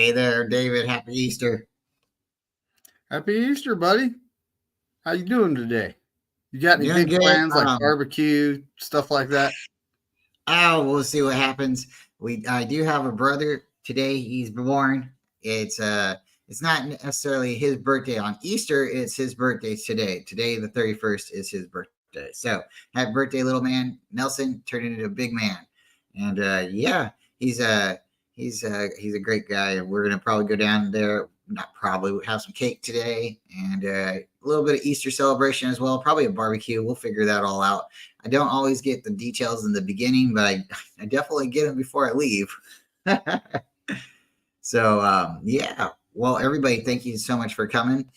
Hey there, David. Happy Easter. Happy Easter, buddy. How you doing today? You got any Doing big good. plans like barbecue, stuff like that? We'll see what happens. I do have a brother today. He's born. It's not necessarily his birthday on Easter. It's his birthday today. Today, the 31st, is his birthday. So, happy birthday, little man. Nelson turned into a big man, and yeah, he's a he's a great guy. We're gonna probably go down there. Not probably. We have some cake today and a little bit of Easter celebration as well. Probably a barbecue. We'll figure that all out. I don't always get the details in the beginning, but I definitely get them before I leave. So, yeah. Well, everybody, thank you so much for coming.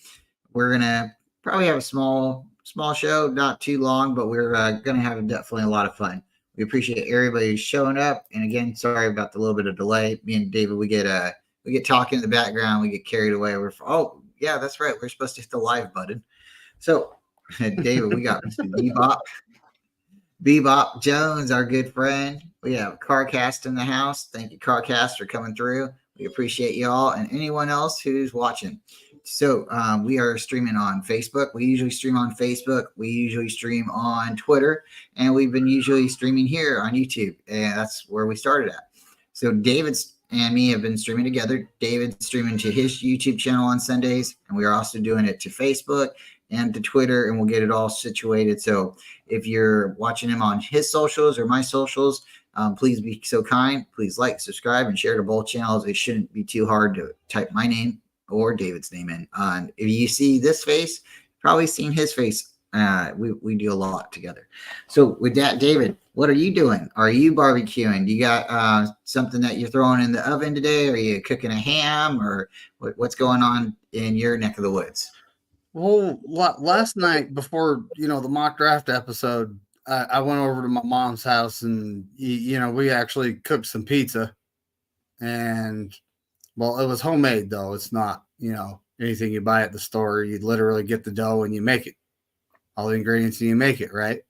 We're gonna probably have a small show, not too long, but we're gonna have definitely a lot of fun. We appreciate everybody showing up. And again, sorry about the little bit of delay. Me and David, we get talking in the background. We get carried away. Oh yeah, that's right. We're supposed to hit the live button. So, David, we got Mr. Bebop Jones, our good friend. We have CarCast in the house. Thank you, CarCast, for coming through. We appreciate y'all and anyone else who's watching. So we are streaming on Facebook. We usually stream on Facebook. We usually stream on Twitter. And we've been usually streaming here on YouTube. And that's where we started at. So David's and me have been streaming together. David's streaming to his YouTube channel on Sundays. And we are also doing it to Facebook and to Twitter. And we'll get it all situated. So if you're watching him on his socials or my socials, please be so kind. Please like, subscribe, and share to both channels. It shouldn't be too hard to type my name or David's name in. If you see this face, probably seen his face. We do a lot together. So with that, David, what are you doing? Are you barbecuing? Do you got something that you're throwing in the oven today? Are you cooking a ham, or what's going on in your neck of the woods? Well, last night before the mock draft episode, I went over to my mom's house and we actually cooked some pizza, and well, it was homemade though. It's not anything you buy at the store. You literally get the dough and you make it, all the ingredients, and you make it, right?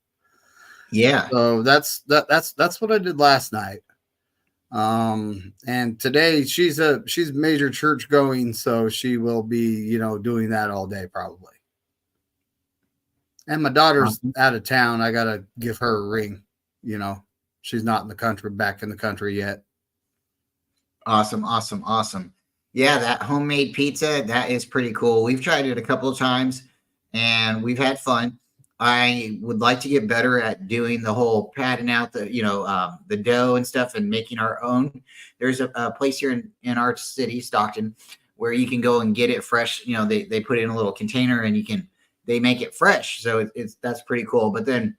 Yeah. So that's what I did last night. And today she's major church going, so she will be, doing that all day probably. And my daughter's out of town. I got to give her a ring. She's not back in the country yet. Awesome. Yeah, that homemade pizza, that is pretty cool. We've tried it a couple of times and we've had fun. I would like to get better at doing the whole patting out the dough and stuff and making our own. There's a place here in our city, Stockton, where you can go and get it fresh. They put it in a little container and they make it fresh. So that's pretty cool. But then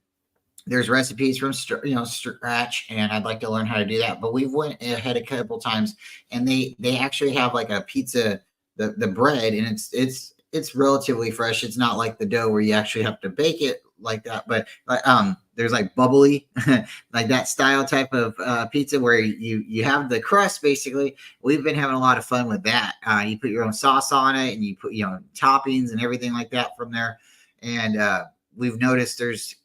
there's recipes from scratch, and I'd like to learn how to do that. But we've went ahead a couple times, and they actually have like a pizza, the bread, and it's relatively fresh. It's not like the dough where you actually have to bake it like that. But there's like bubbly, like that style type of pizza where you have the crust basically. We've been having a lot of fun with that. You put your own sauce on it, and you put toppings and everything like that from there. And we've noticed there's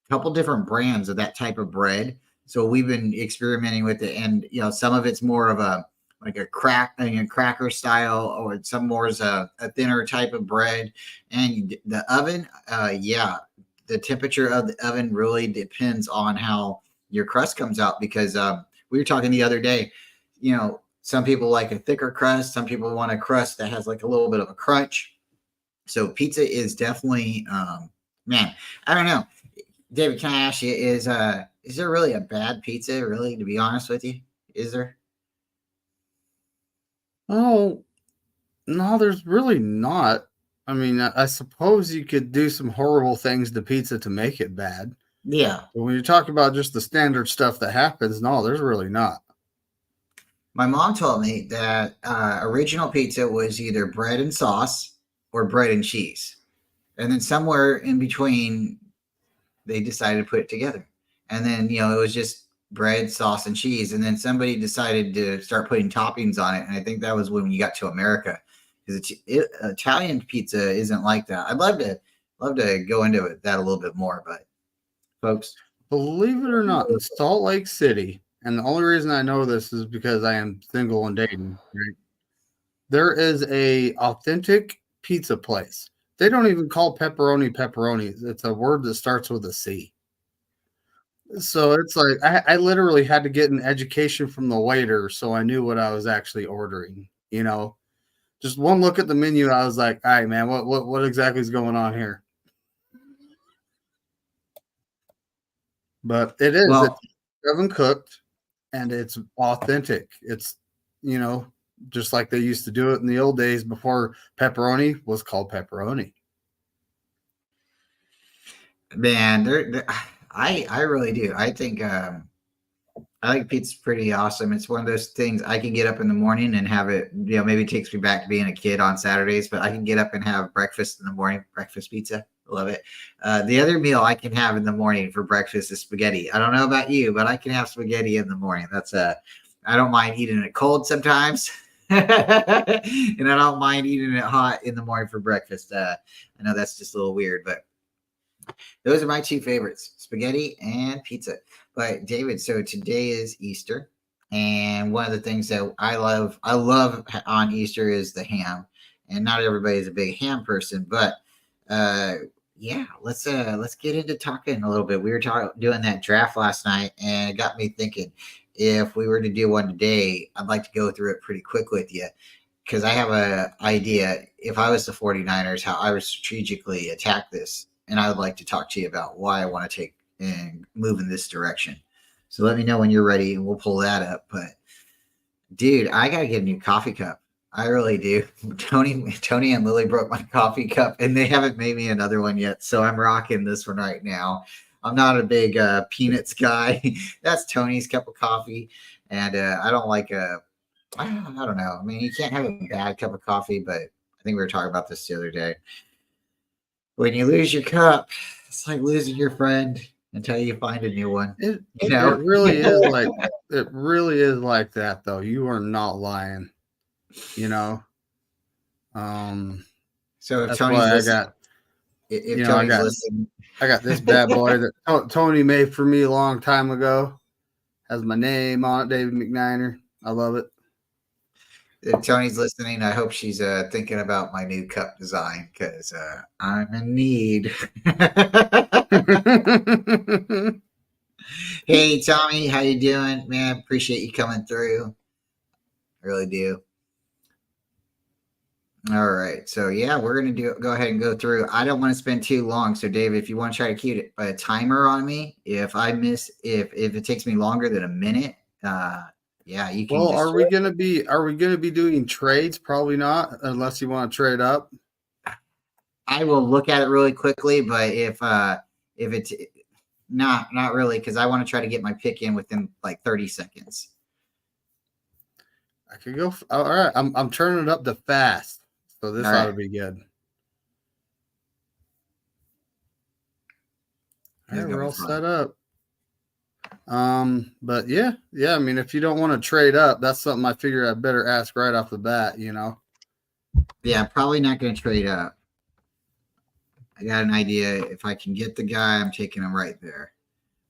couple different brands of that type of bread. So we've been experimenting with it, and some of it's more of a cracker style, or some more is a thinner type of bread. And the oven, the temperature of the oven really depends on how your crust comes out, because we were talking the other day, some people like a thicker crust, some people want a crust that has like a little bit of a crunch. So pizza is definitely man, I don't know. David, can I ask you, is there really a bad pizza, really, to be honest with you? Is there? Oh, no, there's really not. I mean, I suppose you could do some horrible things to pizza to make it bad. Yeah. But when you talk about just the standard stuff that happens, no, there's really not. My mom told me that original pizza was either bread and sauce or bread and cheese. And then somewhere in between, they decided to put it together. And then, it was just bread, sauce, and cheese. And then somebody decided to start putting toppings on it. And I think that was when you got to America, because Italian pizza isn't like that. I'd love to go into that a little bit more, but folks, believe it or not, in Salt Lake City, and the only reason I know this is because I am single and dating, right? there is a authentic pizza place. They don't even call pepperoni pepperoni. It's a word that starts with a C. So it's like I literally had to get an education from the waiter so I knew what I was actually ordering. Just one look at the menu, I was like, all right, man, what exactly is going on here? But it's Well, oven cooked and it's authentic. It's you know, just like they used to do it in the old days before pepperoni was called pepperoni. man, I really do. I think I think pizza's pretty awesome. It's one of those things I can get up in the morning and have it. Maybe it takes me back to being a kid on Saturdays, but I can get up and have breakfast in the morning. Breakfast pizza, love it. The other meal I can have in the morning for breakfast is spaghetti. I don't know about you, but I can have spaghetti in the morning. I don't mind eating it cold sometimes. And I don't mind eating it hot in the morning for breakfast. I know that's just a little weird, but those are my two favorites, spaghetti and pizza. But David, so today is Easter. And one of the things that I love on Easter is the ham. And not everybody's a big ham person, but uh yeah, let's get into talking a little bit. We were doing that draft last night and it got me thinking if we were to do one today, I'd like to go through it pretty quick with you because I have a idea if I was the 49ers, how I would strategically attack this. And I would like to talk to you about why I want to take and move in this direction. So let me know when you're ready and we'll pull that up. But dude, I gotta get a new coffee cup. I really do. Tony and Lily broke my coffee cup and they haven't made me another one yet. So I'm rocking this one right now. I'm not a big peanuts guy. That's Tony's cup of coffee. And I don't like I don't know. I mean, you can't have a bad cup of coffee, but I think we were talking about this the other day. When you lose your cup, it's like losing your friend until you find a new one. It You it know. really is like it really is like that though. You are not lying. You know. Um So if that's Tony's why listening, if I Tony's got listening, this bad boy that Tony made for me a long time ago. Has my name on it, David McNiner. I love it. if Tony's listening, I hope she's thinking about my new cup design because I'm in need. Hey Tommy, how you doing, man? Appreciate you coming through. I really do. All right, so yeah, we're gonna go ahead and go through. I don't want to spend too long, so David, if you want to try to keep a timer on me, if it takes me longer than a minute, yeah, you can Well, just. are we gonna be doing trades? Probably not, unless you want to trade up. I will look at it really quickly, but if it's not really because I want to try to get my pick in within like 30 seconds. I could go. All right, I'm turning it up to fast, so this All ought to right, be good. All this is right, gonna we're be all fun. set up. But yeah. I mean, if you don't want to trade up, that's something I figure I better ask right off the bat. Yeah, probably not gonna trade up. I got an idea. If I can get the guy, I'm taking him right there.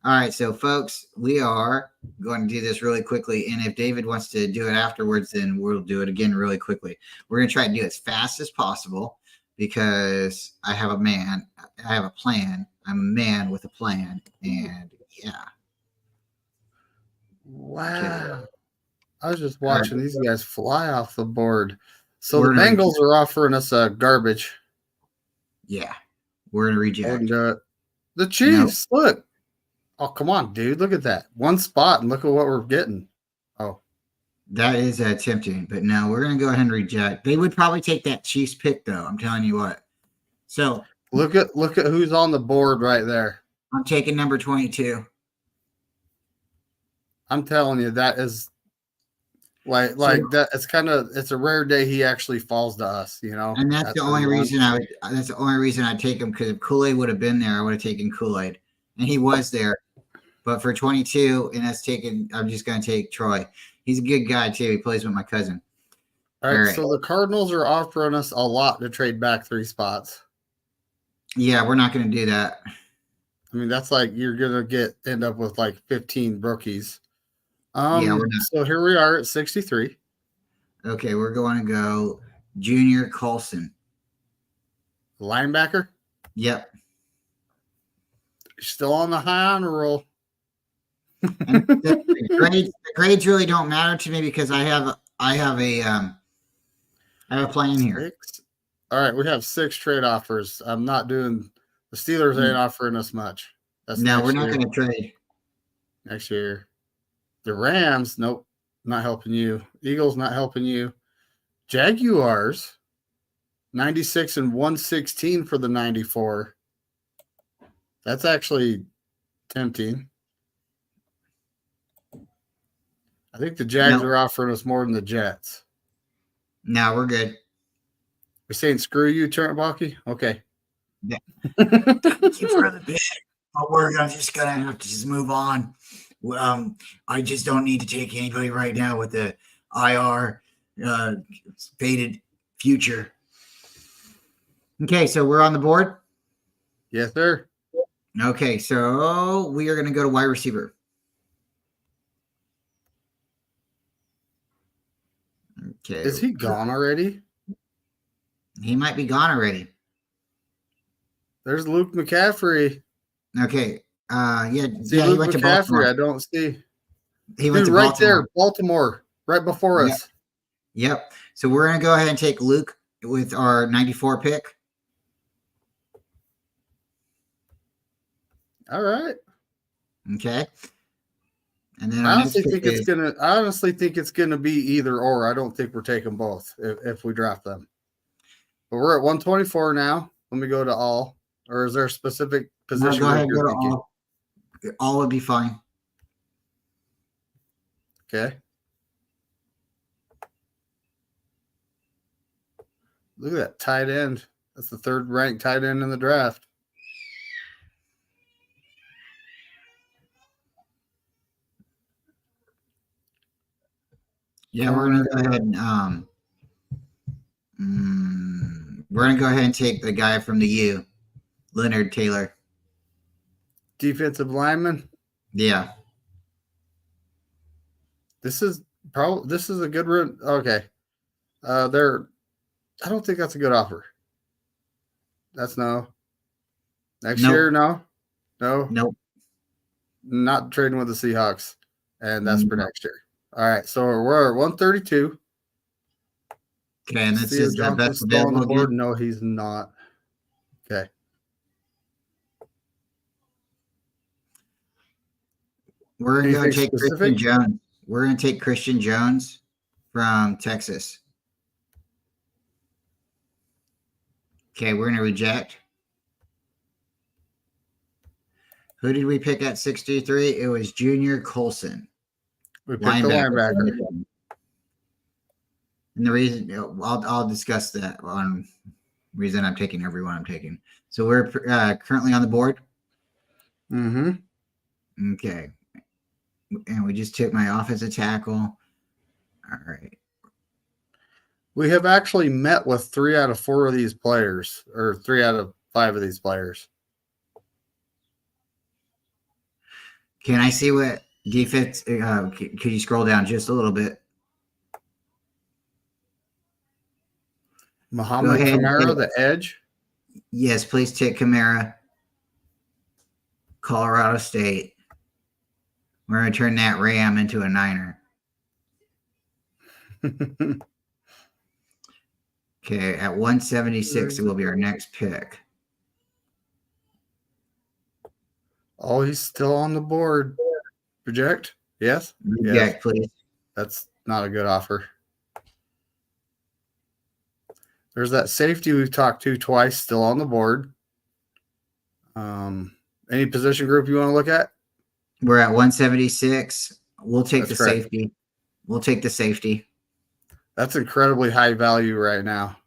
All right, so folks, we are going to do this really quickly. And if David wants to do it afterwards, then we'll do it again really quickly. We're going to try and do it as fast as possible because I have a plan. I'm a man with a plan. And yeah. Okay. Wow. I was just All right. watching these guys fly off the board. So the We're going to, Bengals are offering us garbage. yeah, we're going to I wouldn't reject. do it. The No, Chiefs, look. Oh, come on, dude. Look at that. One spot and look at what we're getting. Oh, that is tempting, but no, we're going to go ahead and reject. They would probably take that Chiefs pick, though. I'm telling you what. So look at who's on the board right there. I'm taking number 22. I'm telling you, that is So that. It's a rare day he actually falls to us. and that's At the only number one. reason I would. That's the only reason I'd take him because if Kool Aid would have been there, I would have taken Kool Aid, and he was there. But for 22, and that's taken. I'm just going to take Troy. He's a good guy too. He plays with my cousin. All All right, right. so the Cardinals are offering us a lot to trade back 3 spots. Yeah, we're not going to do that. I mean, that's like you're gonna end up with like 15 rookies. Yeah, we're not. So here we are at 63. Okay, we're going to go Junior Colson. Linebacker. Yep. Still on the high honor roll. And the grades really don't matter to me because I have a plan here. 6. All right, we have 6 trade offers. I'm not doing the Steelers ain't offering us much. That's No, we're next not year. going to trade. Next year. The Rams, nope, not helping you. Eagles, not helping you. Jaguars, 96 and 116 for the 94. That's actually tempting. I think the Jags are offering us more than the Jets. No, we're good. We're saying screw you, Turnbucky? Okay. Yeah. Thank you for the pick, but we're just gonna have to just move on. I just don't need to take anybody right now with the IR faded future. Okay, so we're on the board. Yes, sir. Okay, so we are going to go to wide receiver. Okay. Is he gone already? He might be gone already. There's Luke McCaffrey. Okay. Yeah. See, yeah, Luke he went to McCaffrey, Baltimore. I don't see. He went to right Baltimore. there, Baltimore, right before us. Yep. So we're going to go ahead and take Luke with our 94 pick. All right. Okay. And then I honestly think it's gonna be either or. I don't think we're taking both if we draft them. But we're at 124 now. Let me go to all. Or is there a specific position? No, go ahead, go to all. All would be fine. Okay. Look at that tight end. That's the 3rd ranked tight end in the draft. Yeah, we're gonna go ahead and we're gonna go ahead and take the guy from the U, Leonard Taylor. Defensive lineman. Yeah. This is a good run. Okay. I don't think that's a good offer. That's no. Next year, no. Nope. Not trading with the Seahawks. And that's for next year. All right. So we're at 132. Okay, and this is the best available on the board. No, he's not. Okay. We're going to take Christian Jones. We're going to take Christian Jones from Texas. Okay, we're going to reject. Who did we pick at 63? It was Junior Colson. We picked the linebacker. And the reason, I'll discuss that on reason I'm taking everyone I'm taking. So we're currently on the board. Mm-hmm. Okay. And we just took my offensive tackle. All right. We have actually met with 3 out of 4 of these players, or 3 out of 5 of these players. Can I see what defense? Could you scroll down just a little bit? Muhammad Kamara, the edge. Yes, please take Kamara. Colorado State. We're going to turn that Ram into a Niner. Okay, at 176, it will be our next pick. Oh, he's still on the board. Reject? Yes? Reject, please. That's not a good offer. There's that safety we've talked to twice, still on the board. Any position group you want to look at? We're at 176. We'll take That's the correct. safety. We'll take the safety. That's incredibly high value right now.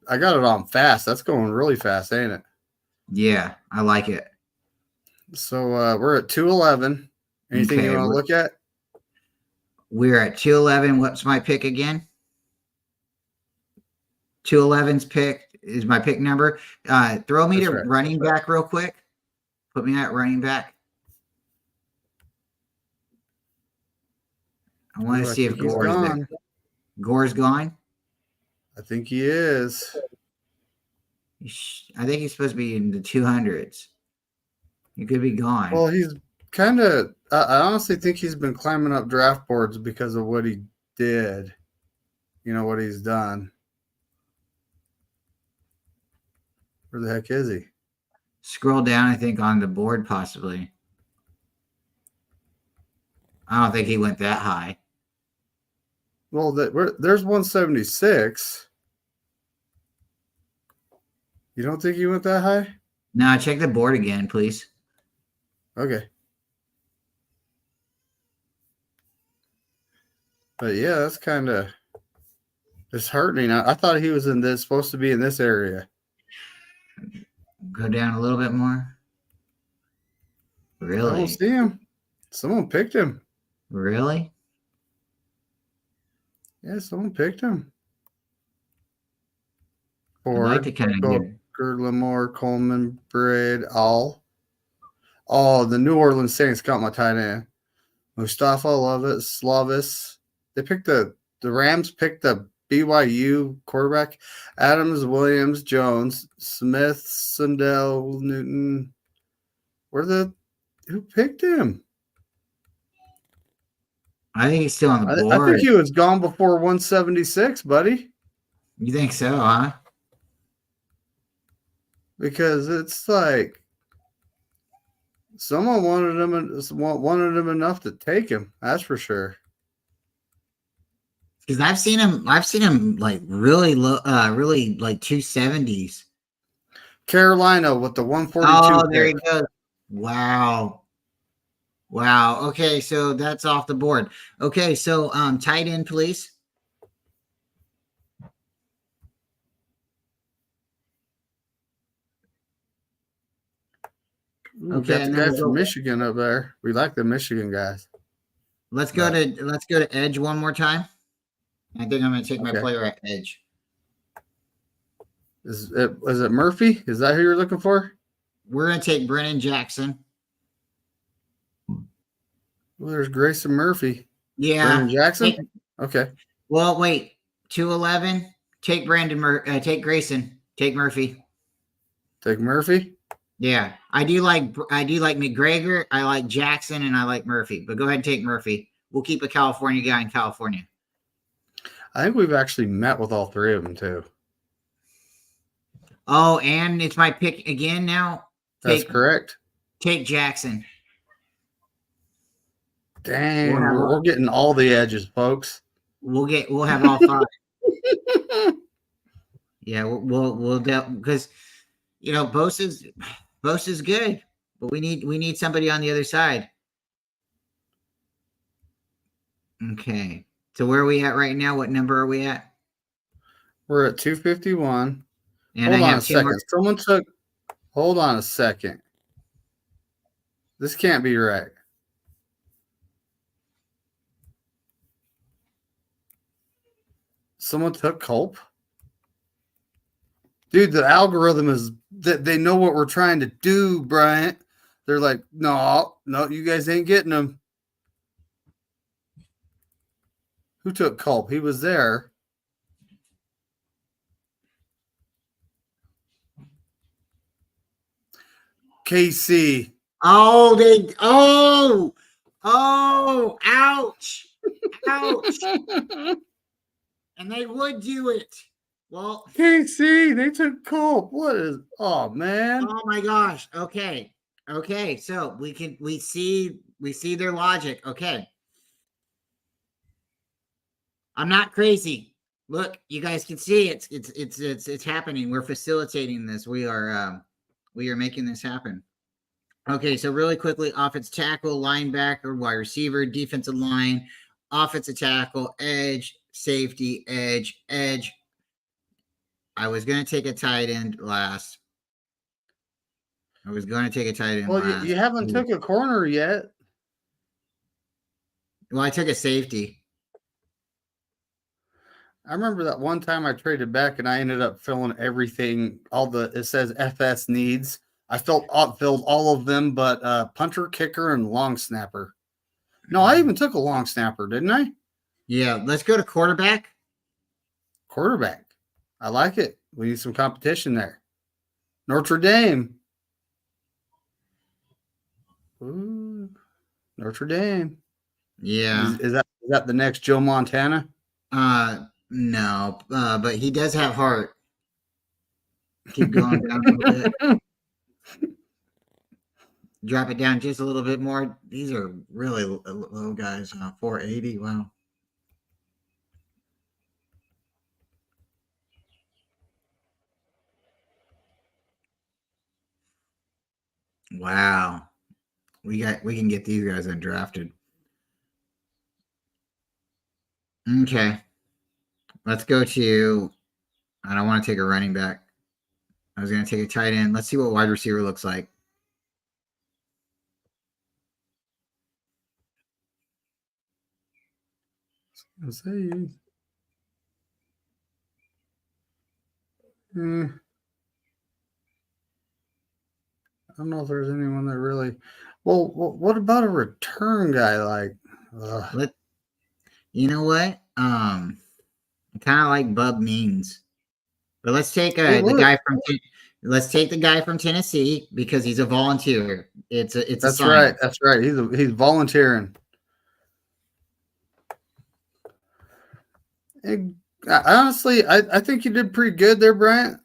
I got it on fast. That's going really fast, ain't it? Yeah, I like it. So we're at 211. Anything you want to look at? We're at 211. What's my pick again? 211's pick is my pick number. Throw me to running back real quick. Put me at running back. I want to I see if think he's Gore's there. gone. Gore's gone. I think he is. I think he's supposed to be in the 200s. He could be gone. Well, he's kind of. I honestly think he's been climbing up draft boards because of what he did. You know what he's done. Where the heck is he? Scroll down, I think, on the board, possibly. I don't think he went that high. Well, there's 176. You don't think he went that high? No, check the board again, please. Okay. But yeah, that's kind of disheartening. I thought he was supposed to be in this area. Go down a little bit more. Really? I don't see him. Someone picked him. Really? Yeah, someone picked him. I'd like to kind of get Lamore, Coleman, Braid, all. Oh, the New Orleans Saints got my tight end. Mustafa Lovett, Slavis. They picked the Rams picked the BYU quarterback. Adams, Williams, Jones, Smith, Sundell, Newton. Who picked him? I think he's still on the board. I think he was gone before 176, buddy. You think so, huh? Because it's like someone wanted him enough to take him. That's for sure. Because I've seen him like really low, really like 270s. Carolina with the 142. Oh, there he goes. Wow. Okay, so that's off the board. Okay, so tight end, please. Okay, got the guy from Michigan up there. We like the Michigan guys. Let's go to edge one more time. I think I'm going to take my player at edge. Is it Murphy? Is that who you're looking for? We're going to take Brennan Jackson. Well, there's Grayson Murphy. Yeah. Brennan Jackson? Okay. Well, wait. 211. Take take Grayson. Take Murphy. Take Murphy? Yeah. I do like McGregor. I like Jackson, and I like Murphy. But go ahead and take Murphy. We'll keep a California guy in California. I think we've actually met with all three of them, too. Oh, and it's my pick again now? That's correct. Take Jackson. Dang, we're getting all the edges, folks. We'll have all five. Yeah, we'll because Bosa is good, but we need somebody on the other side. Okay. So where are we at right now? What number are we at? We're at 251. And hold on a second. Hold on a second. This can't be right. Someone took Culp? Dude, the algorithm is that they know what we're trying to do, Bryant. They're like, no, you guys ain't getting them. Who took Culp? He was there. KC. Oh, ouch. And they would do it. Well, KC, they took Culp. Oh man. Oh my gosh. Okay. So we see their logic. Okay. I'm not crazy. Look, you guys can see it's happening. We're facilitating this. We are making this happen. Okay, so really quickly, offensive tackle, linebacker, wide receiver, defensive line, offensive tackle, edge, safety, edge. I was going to take a tight end last. Well, you haven't took a corner yet. Well, I took a safety. I remember that one time I traded back and I ended up filling everything. It says FS needs. I filled all of them, but punter, kicker, and long snapper. No, I even took a long snapper, didn't I? Yeah, let's go to quarterback. Quarterback. I like it. We need some competition there. Notre Dame. Ooh, Notre Dame. Yeah. Is that the next Joe Montana? No, but he does have heart. Keep going down a little bit. Drop it down just a little bit more. These are really low guys. 480. Wow. Wow. We can get these guys undrafted. Okay. Let's go to I don't want to take a running back. I was gonna take a tight end. Let's see what wide receiver looks like. I'll say you. I don't know if there's anyone that really. Well, what about a return guy like? Let you know what? I kind of like Bub Means, but let's take Hey, the look, guy from let's take the guy from Tennessee because he's a volunteer. It's a that's sign. right. That's right. He's volunteering. And honestly, I think you did pretty good there, Bryant.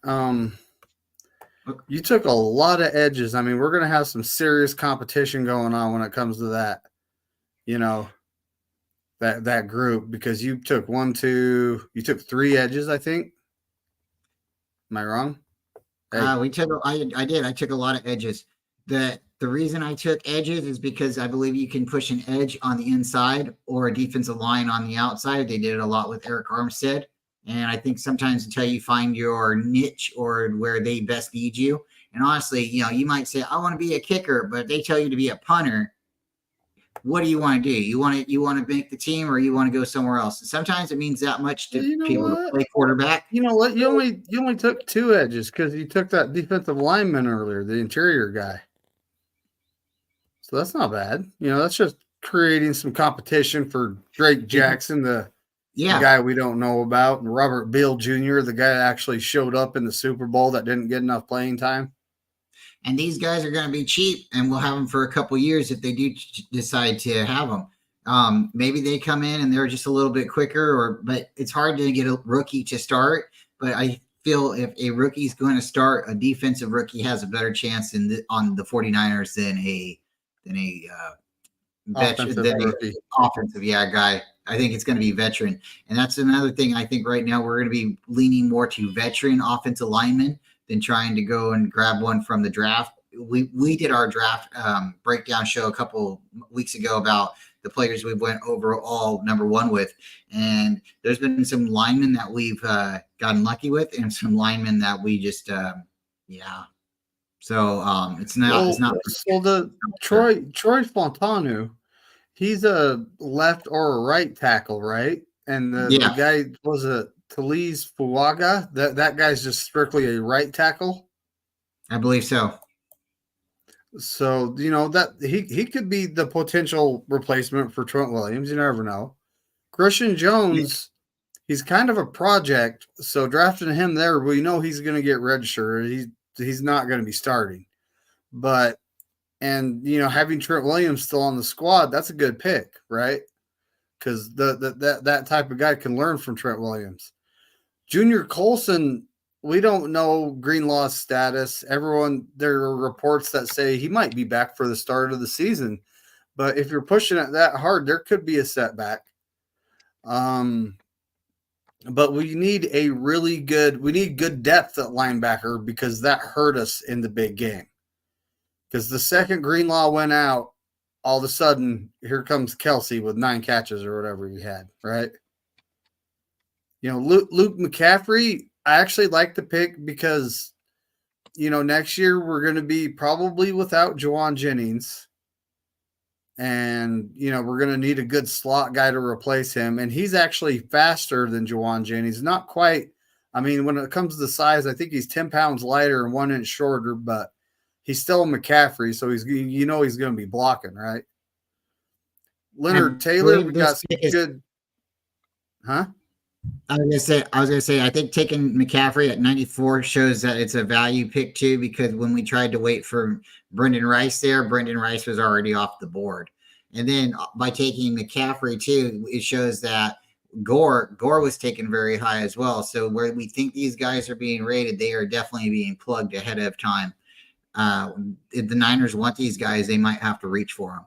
You took a lot of edges. I mean, we're going to have some serious competition going on when it comes to that. You know, that group because you took you took 3 edges, I think. Am I wrong? Hey, We took I did I took a lot of edges. The reason I took edges is because I believe you can push an edge on the inside or a defensive line on the outside. They did it a lot with Eric Armstead, and I think sometimes until you find your niche or where they best need you. And honestly, you might say I want to be a kicker, but they tell you to be a punter. What do you want to do? You want to make the team, or you want to go somewhere else? And sometimes it means that much well, to you know people to what? play quarterback. You know what? You only took 2 edges because you took that defensive lineman earlier, the interior guy. So that's not bad. That's just creating some competition for Drake Jackson, the Yeah, guy we don't know about, and Robert Beal Jr., the guy that actually showed up in the Super Bowl that didn't get enough playing time. and these guys are going to be cheap, and we'll have them for a couple years if they do decide to have them. Maybe they come in and they're just a little bit quicker, but it's hard to get a rookie to start. But I feel if a rookie's going to start, a defensive rookie has a better chance on the 49ers than a veteran Offensive than a rookie. offensive guy. I think it's going to be veteran, and that's another thing. I think right now we're going to be leaning more to veteran offensive linemen than trying to go and grab one from the draft. We did our draft breakdown show a couple weeks ago about the players we went overall number 1 with, and there's been some linemen that we've gotten lucky with, and some linemen that we just yeah. So it's not So the Troy Fontanu, he's a left or a right tackle, right? And the yeah, guy was a Talise Fuaga. That guy's just strictly a right tackle. I believe so. So that he could be the potential replacement for Trent Williams. You never know. Christian Jones, he's kind of a project. So drafting him there, we know he's going to get redshirted. He's not going to be starting, but having Trent Williams still on the squad, that's a good pick, right? Because that type of guy can learn from Trent Williams. Junior Colson, we don't know Greenlaw's status. There are reports that say he might be back for the start of the season, but if you're pushing it that hard, there could be a setback. But we need good depth at linebacker because that hurt us in the big game. Because the second Greenlaw went out, all of a sudden, here comes Kelsey with 9 catches or whatever he had, right? Luke McCaffrey, I actually like the pick because, next year we're going to be probably without Juwan Jennings. And, we're going to need a good slot guy to replace him. And he's actually faster than Juwan Jennings. Not quite. I mean, when it comes to the size, I think he's 10 pounds lighter and 1 inch shorter, but he's still a McCaffrey, so he's going to be blocking, right? Leonard Taylor, we got some good. Huh? I was gonna say, I think taking McCaffrey at 94 shows that it's a value pick too, because when we tried to wait for Brendan Rice there, Brendan Rice was already off the board. And then by taking McCaffrey too, it shows that Gore was taken very high as well. So where we think these guys are being rated, they are definitely being plugged ahead of time. If the Niners want these guys, they might have to reach for them.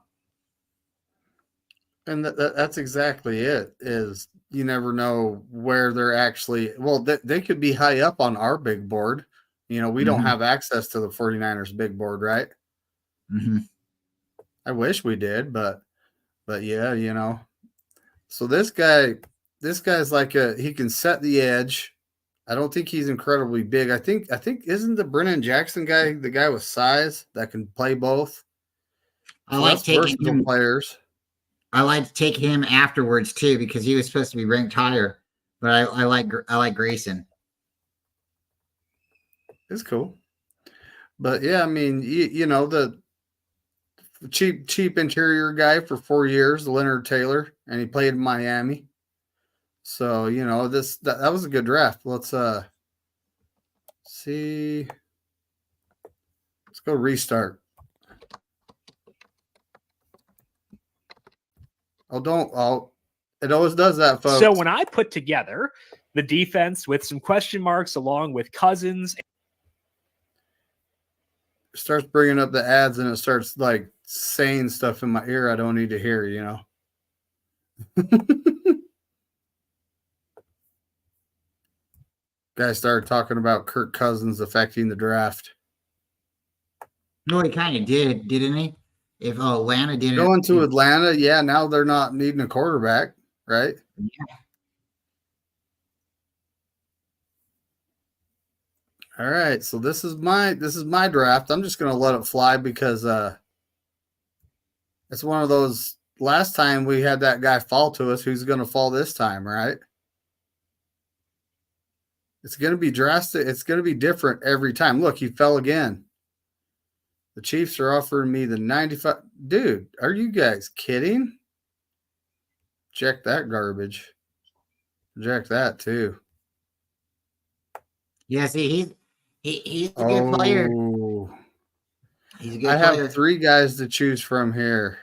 And that's exactly it. Is you never know where they're actually. Well, they could be high up on our big board. We don't Mm-hmm. have access to the 49ers big board, right? Mm-hmm. I wish we did, but yeah. So this guy's like he can set the edge. I don't think he's incredibly big. I think isn't the Brennan Jackson guy the guy with size that can play both? I So like that's taking versatile him. players. I like to take him afterwards too, because he was supposed to be ranked higher. But I like Grayson. It's cool. But yeah, I mean, the cheap interior guy for 4 years, Leonard Taylor, and he played in Miami. So, that was a good draft. Let's see. Let's go restart. It always does that, folks. So when I put together the defense with some question marks along with Cousins, it starts bringing up the ads and it starts like saying stuff in my ear I don't need to hear, Guy started talking about Kirk Cousins affecting the draft. No, he kind of did, didn't he? If Atlanta didn't going to Atlanta, yeah, now they're not needing a quarterback, right? Yeah. All right, so this is my draft. I'm just gonna let it fly because it's one of those. Last time we had that guy fall to us. Who's gonna fall this time, right? It's gonna be drastic. It's gonna be different every time. Look, he fell again. The Chiefs are offering me the 95. Dude, are you guys kidding? Check that garbage. Reject that too. Yeah, see, he's a good player. He's a good player. I have 3 guys to choose from here.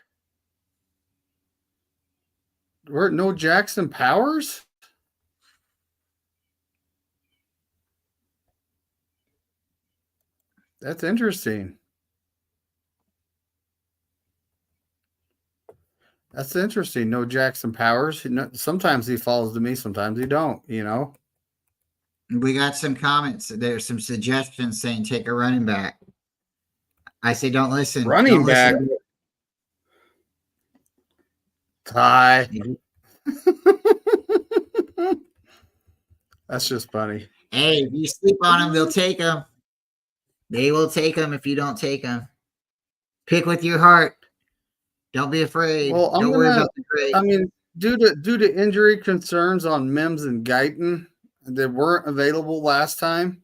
We're no Jackson Powers? That's interesting. That's interesting. No Jackson Powers. Sometimes he falls to me, sometimes he don't, We got some comments. There's some suggestions saying take a running back. I say don't listen. Running back. Listen. Ty. That's just funny. Hey, if you sleep on them, they'll take them. They will take them if you don't take them. Pick with your heart. Don't be afraid. Well, don't worry about the grade. I mean, due to injury concerns on Mims and Guyton, they weren't available last time,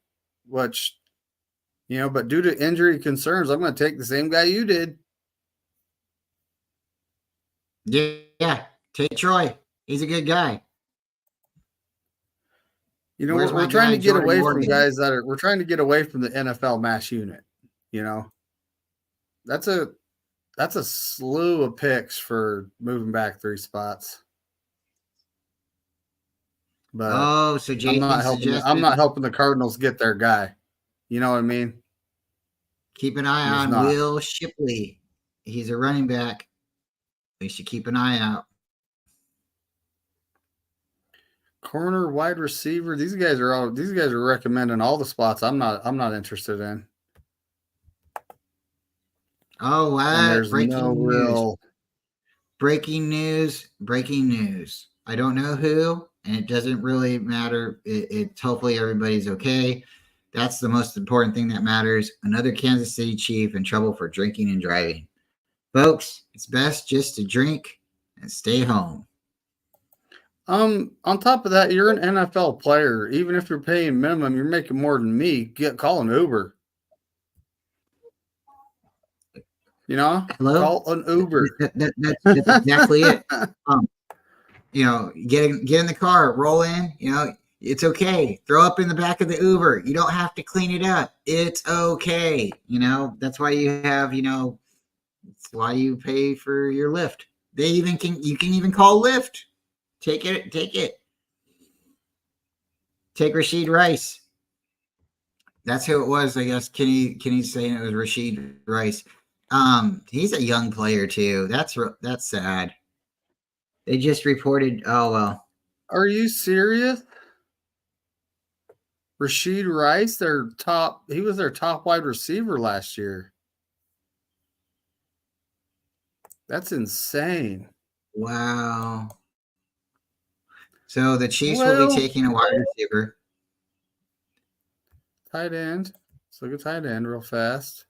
which, but due to injury concerns, I'm going to take the same guy you did. Yeah, take Troy. He's a good guy. We're trying to get away from guys we're trying to get away from the NFL mass unit. That's a slew of picks for moving back 3 spots. But so I'm not helping the Cardinals get their guy. You know what I mean? Keep an eye on Will Shipley. He's a running back. We should keep an eye out. Corner, wide receiver. These guys are recommending all the spots I'm not interested in. Oh, wow. There's Breaking news. I don't know who, and it doesn't really matter. It's hopefully everybody's okay. That's the most important thing that matters. Another Kansas City Chief in trouble for drinking and driving. Folks, it's best just to drink and stay home. On top of that, you're an NFL player. Even if you're paying minimum, you're making more than me. Call an Uber. Hello? Call an Uber. That's exactly it. get in the car, roll in. It's okay. Throw up in the back of the Uber. You don't have to clean it up. It's okay. That's why you have. It's why you pay for your Lyft. You can even call Lyft. Take it. Take Rashid Rice. That's who it was, I guess. Kenny's saying it was Rashid Rice. He's a young player too. That's sad. They just reported. Oh well. Are you serious? Rashid Rice, he was their top wide receiver last year. That's insane. Wow. So the Chiefs will be taking a wide receiver. Tight end. Let's look at tight end real fast.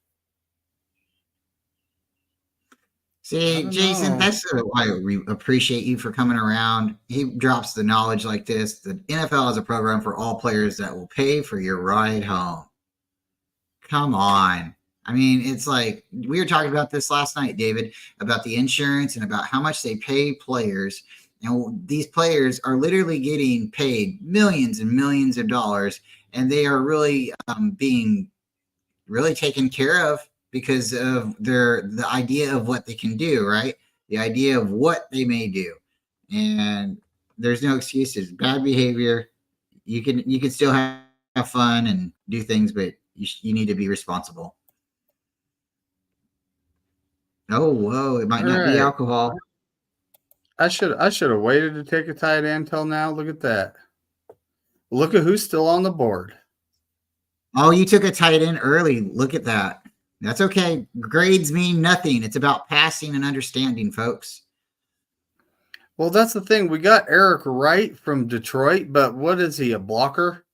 See, Jason, that's why we appreciate you for coming around. He drops the knowledge like this. The NFL is a program for all players that will pay for your ride home. Come on. I mean, it's like we were talking about this last night, David, about the insurance and about how much they pay players. And these players are literally getting paid millions and millions of dollars, and they are really being really taken care of because of the idea of what they can do, right? The idea of what they may do. And there's no excuses. Bad behavior. You can still have fun and do things, but you need to be responsible. Oh, whoa! It might not be alcohol. I should have waited to take a tight end till now. Look at that. Look at who's still on the board. Oh, you took a tight end early. Look at that. That's okay. Grades mean nothing. It's about passing and understanding, folks. Well, that's the thing. We got Eric Wright from Detroit, but what is he, a blocker?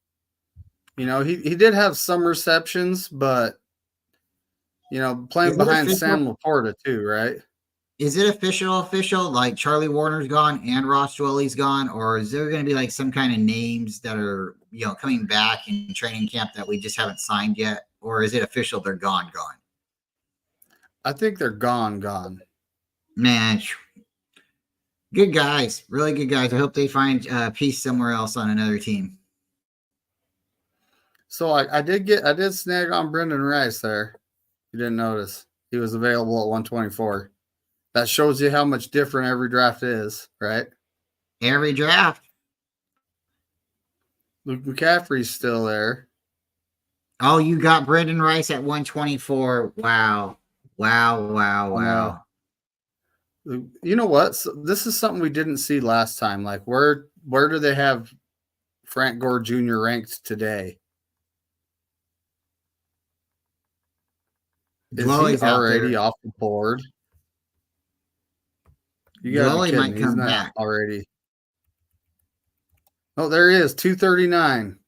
He did have some receptions, but playing behind Sam Laporta too, right? Is it official? Like Charlie Warner's gone and Ross Dwelly's gone, or is there going to be like some kind of names that are coming back in training camp that we just haven't signed yet, or is it official they're gone? I think they're gone. Man, good guys, really good guys. I hope they find peace somewhere else on another team. So I did snag on Brendan Rice there. You didn't notice he was available at 124. That shows you how much different every draft is, right? Every draft. Luke McCaffrey's still there. Oh, you got Brendan Rice at 124. Wow. You know what? So this is something we didn't see last time. Like, where do they have Frank Gore Jr. ranked today? Is he already off the board? You gotta be kidding. Might come back already. Oh, there he is, 239.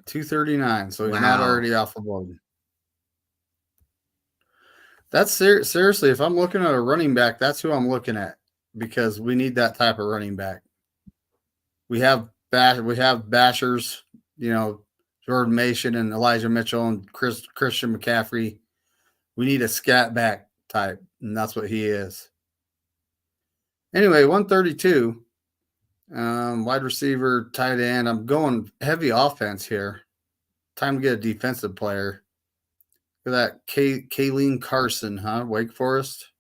239. So he's not already off the board. That's seriously. If I'm looking at a running back, that's who I'm looking at because we need that type of running back. We have bashers, Jordan Mason and Elijah Mitchell and Christian McCaffrey. We need a scat back type, and that's what he is. Anyway, 132, wide receiver, tight end. I'm going heavy offense here. Time to get a defensive player. Look at that, Kayleen Carson, huh? Wake Forest.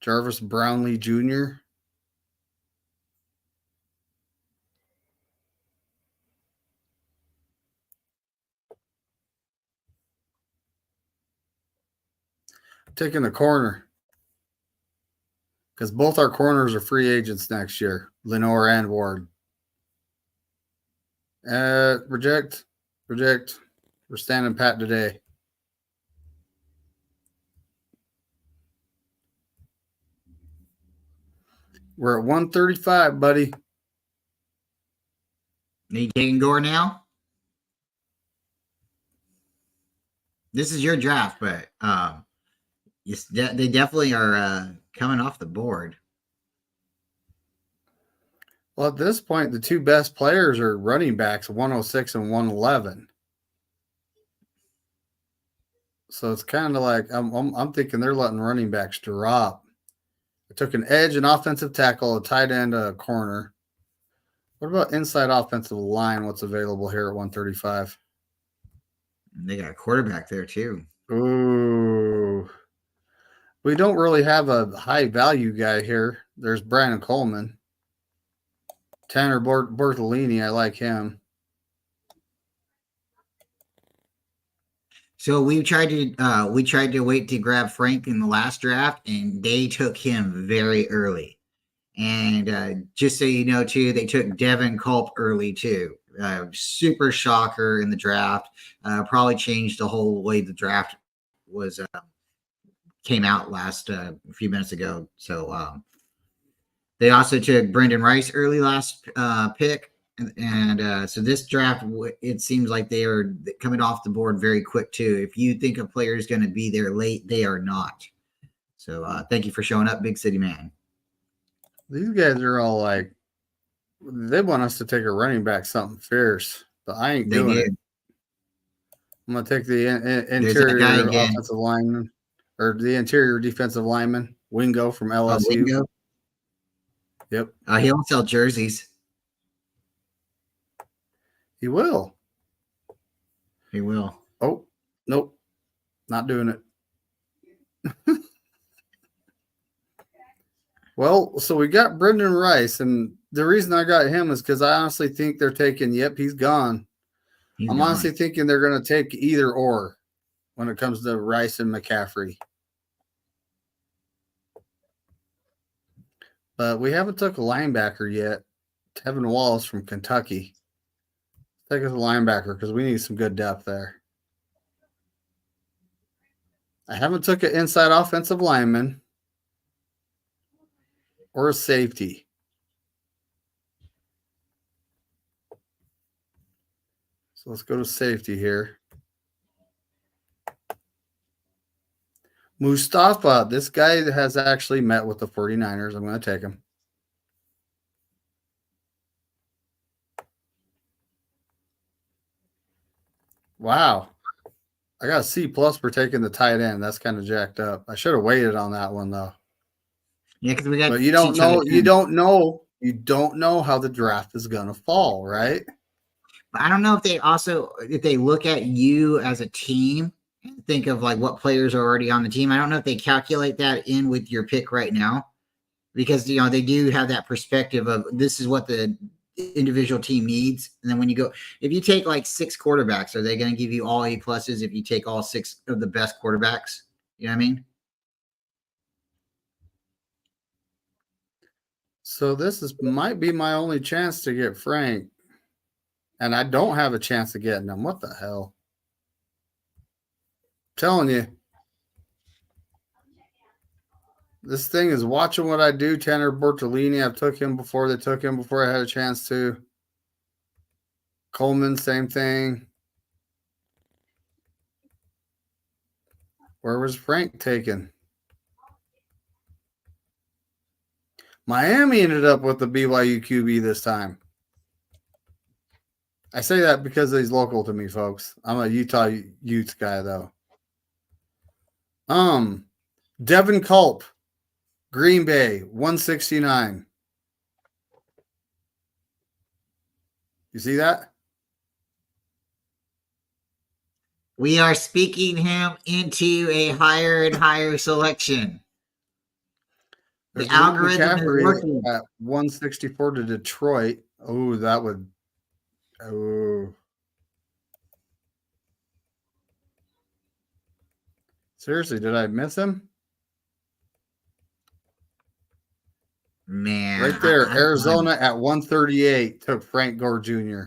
Jarvis Brownlee Jr. Taking the corner because both our corners are free agents next year, Lenore and Ward. Reject. We're standing pat today. We're at 135, buddy. Need taking Gore now? This is your draft, but they definitely are coming off the board. Well, at this point, the two best players are running backs, 106 and 111. So it's kind of like I'm thinking they're letting running backs drop. I took an edge, an offensive tackle, a tight end, a corner. What about inside offensive line? What's available here at 135? They got a quarterback there too. Ooh. We don't really have a high value guy here. There's Brandon Coleman. Tanner Bortolini, I like him. So we tried to wait to grab Frank in the last draft, and they took him very early. And just so you know, too, they took Devin Culp early too. Super shocker in the draft. Probably changed the whole way the draft was came out last a few minutes ago. So they also took Brendan Rice early last pick. And so this draft, it seems like they are coming off the board very quick too. If you think a player is going to be there late, they are not. So thank you for showing up, Big City Man. These guys are all like, they want us to take a running back something fierce, but I ain't doing it. I'm going to take the interior offensive lineman or the interior defensive lineman, Wingo from LSU. Wingo? Yep. He'll sell jerseys. He will. He will. Oh, nope. Not doing it. Well, so we got Brendan Rice, and the reason I got him is because I honestly think they're taking, he's gone. I'm honestly thinking they're going to take either or when it comes to Rice and McCaffrey. But we haven't took a linebacker yet. Tevin Wallace from Kentucky. Take us a linebacker because we need some good depth there. I haven't took an inside offensive lineman or a safety. So let's go to safety here. Mustafa, this guy has actually met with the 49ers. I'm going to take him. Wow. I got a C+ for taking the tight end. That's kind of jacked up. I should have waited on that one though. Yeah, because we got. But you don't know how the draft is gonna fall, right? But I don't know if they look at you as a team and think of like what players are already on the team. I don't know if they calculate that in with your pick right now, because they do have that perspective of this is what the individual team needs. And then when you go, if you take like 6 quarterbacks, are they going to give you all A pluses if you take all 6 of the best quarterbacks? You know what I mean? So this might be my only chance to get Frank. And I don't have a chance of getting him. What the hell? I'm telling you. This thing is watching what I do. Tanner Bortolini, I took him before they took him before I had a chance to. Coleman, same thing. Where was Frank taken? Miami ended up with the BYU QB this time. I say that because he's local to me, folks. I'm a Utah Utes guy, though. Devin Culp, Green Bay, 169. You see that? We are speaking him into a higher and higher selection. The algorithm is working. At 164 to Detroit. Oh, that would. Oh. Seriously, did I miss him? Man. Right there, Arizona at 138 took Frank Gore Jr.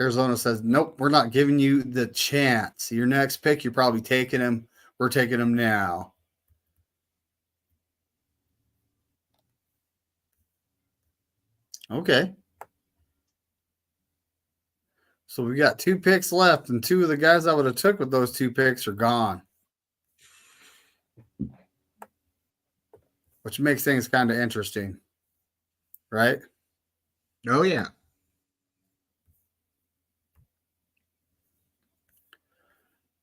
Arizona says, nope, we're not giving you the chance. Your next pick, you're probably taking him. We're taking him now. Okay. So we got 2 picks left, and 2 of the guys I would have took with those 2 picks are gone. Which makes things kind of interesting. Right? Oh, yeah.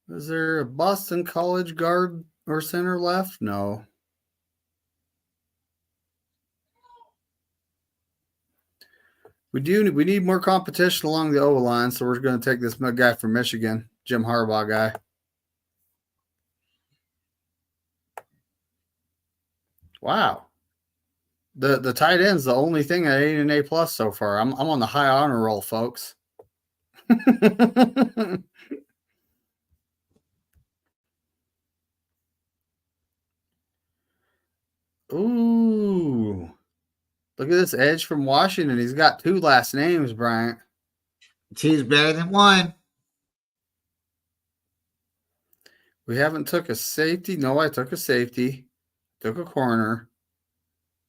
Is there a Boston College guard or center left? No. We need more competition along the O line, so we're going to take this guy from Michigan, Jim Harbaugh guy. Wow. The tight end's the only thing I ain't an A plus so far. I'm on the high honor roll, folks. Ooh. Look at this edge from Washington. He's got 2 last names, Bryant. 2's better than 1. We haven't took a safety. No, I took a safety. Took a corner.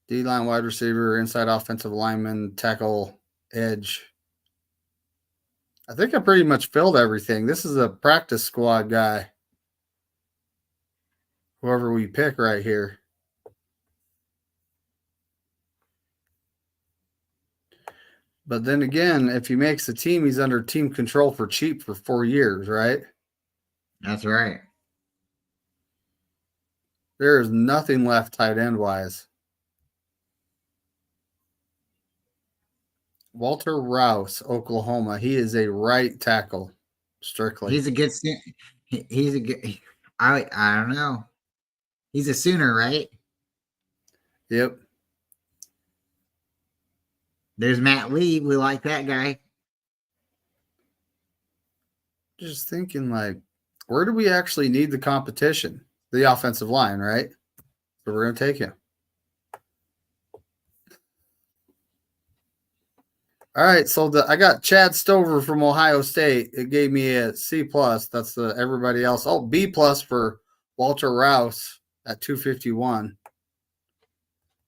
D-line wide receiver, inside offensive lineman, tackle, edge. I think I pretty much filled everything. This is a practice squad guy. Whoever we pick right here. But then again, if he makes the team, he's under team control for cheap for 4 years, right? That's right. There is nothing left tight end wise. Walter Rouse, Oklahoma. He is a right tackle, strictly. He's a good. He's a good. I don't know. He's a Sooner, right? Yep. There's Matt Lee. We like that guy. Just thinking, like, where do we actually need the competition? The offensive line, right? So we're going to take him. All right, so I got Chad Stover from Ohio State. It gave me a C plus. That's the everybody else. Oh, B plus for Walter Rouse at 251.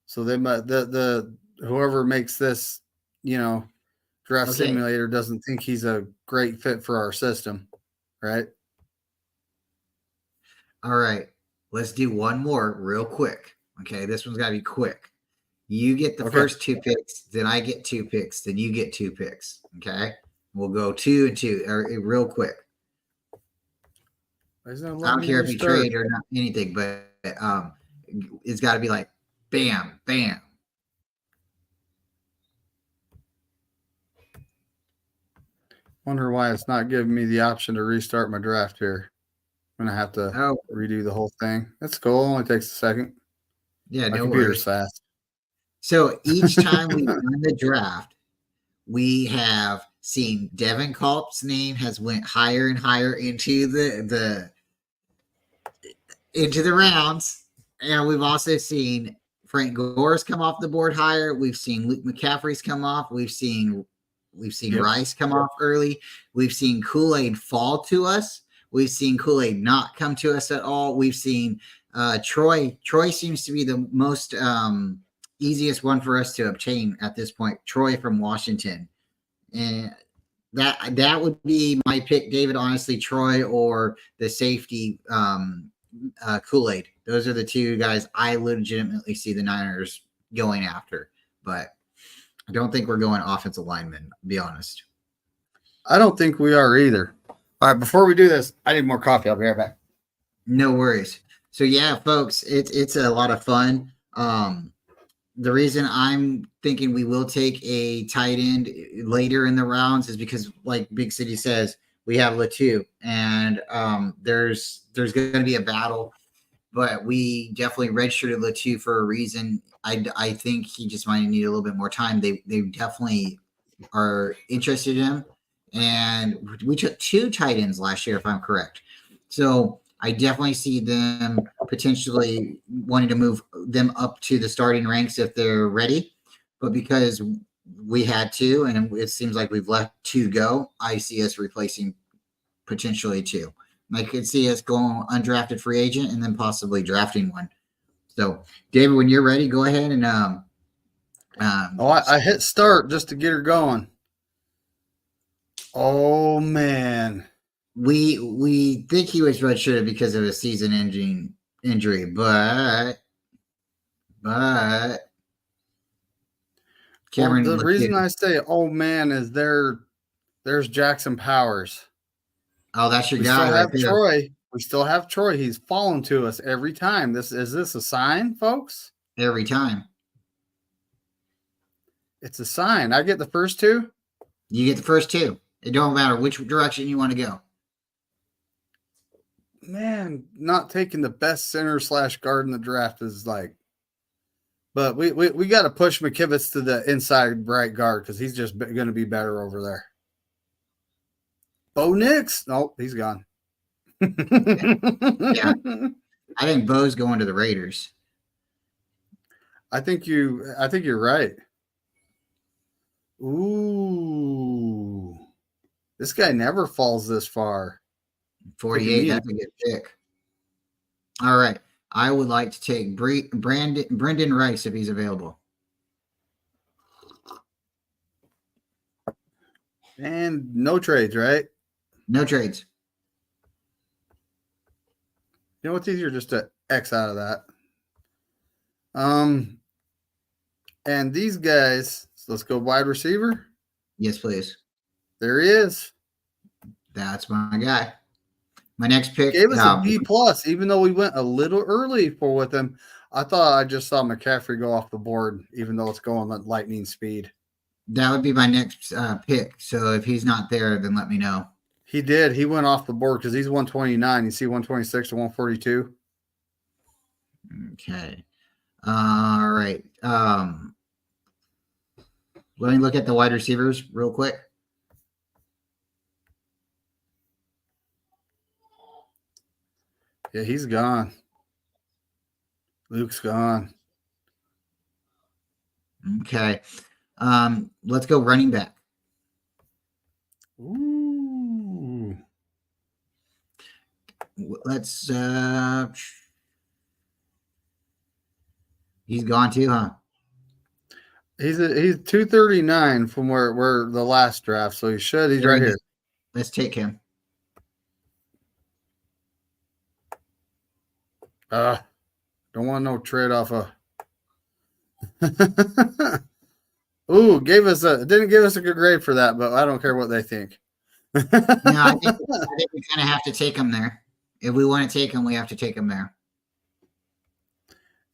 So they the whoever makes this, draft simulator doesn't think he's a great fit for our system, right? All right, let's do one more real quick. Okay, this one's got to be quick. You get the first 2 picks, then I get 2 picks, then you get 2 picks. Okay, we'll go 2 and 2 real quick. I don't care if you trade or not anything, but it's got to be like bam, bam. Wonder why it's not giving me the option to restart my draft here. I'm gonna have to redo the whole thing. That's cool. Only takes a second. Yeah, my computer's fast. So each time we run the draft, we have seen Devin Culp's name has went higher and higher into the rounds, and we've also seen Frank Gore's come off the board higher. We've seen Luke McCaffrey's come off. We've seen Rice come off early. We've seen Kool-Aid fall to us. We've seen Kool-Aid not come to us at all. We've seen Troy. Troy seems to be the most easiest one for us to obtain at this point. Troy from Washington, and that would be my pick, David. Honestly, Troy or the safety Kool-Aid. Those are the 2 guys I legitimately see the Niners going after, but I don't think we're going offensive lineman, to be honest. I don't think we are either. All right, before we do this, I need more coffee. I'll be right back. No worries. So yeah, folks, it's a lot of fun. The reason I'm thinking we will take a tight end later in the rounds is because, like Big City says, we have Latu, and there's going to be a battle, but we definitely redshirted Latu for a reason. I think he just might need a little bit more time. They definitely are interested in him, and we took 2 tight ends last year, if I'm correct. So I definitely see them potentially wanting to move them up to the starting ranks if they're ready. But because we had 2, and it seems like we've let 2 go, I see us replacing potentially 2. I could see us going undrafted free agent and then possibly drafting one. So, David, when you're ready, go ahead and I hit start just to get her going. Oh man. We think he was redshirted because of a season-ending injury, but Cameron. The reason I say "oh man" is there's Jackson Powers. Oh, that's your We guy still right have there. Troy. We still have Troy. He's fallen to us every time. Is this a sign, folks? Every time. It's a sign. I get the first two. You get the first two. It don't matter which direction you want to go. Man, not taking the best center / guard in the draft is like, but we got to push McKivitz to the inside right guard because he's just going to be better over there. Bo Nix, nope, he's gone. Yeah, I think Bo's going to the Raiders. I think you're right. Ooh, this guy never falls this far. 48. That's a good pick. All right. I would like to take Brendan Rice if he's available. And no trades, right? No trades. You know what's easier? Just to X out of that. And these guys, so let's go wide receiver. Yes, please. There he is. That's my guy. My next pick Gave us a B plus, even though we went a little early with him. I thought I just saw McCaffrey go off the board, even though it's going at lightning speed. That would be my next pick. So if he's not there, then let me know. He did. He went off the board because he's 129. You see 126 to 142. Okay. All right. Let me look at the wide receivers real quick. Yeah, he's gone. Luke's gone. Okay. Let's go running back. Ooh. Let's he's gone too, huh? He's 239 from where the last draft, so he's right here. Let's take him. Don't want no trade off of. Ooh, didn't give us a good grade for that, but I don't care what they think. No, I think we kind of have to take him there. If we want to take him, we have to take him there.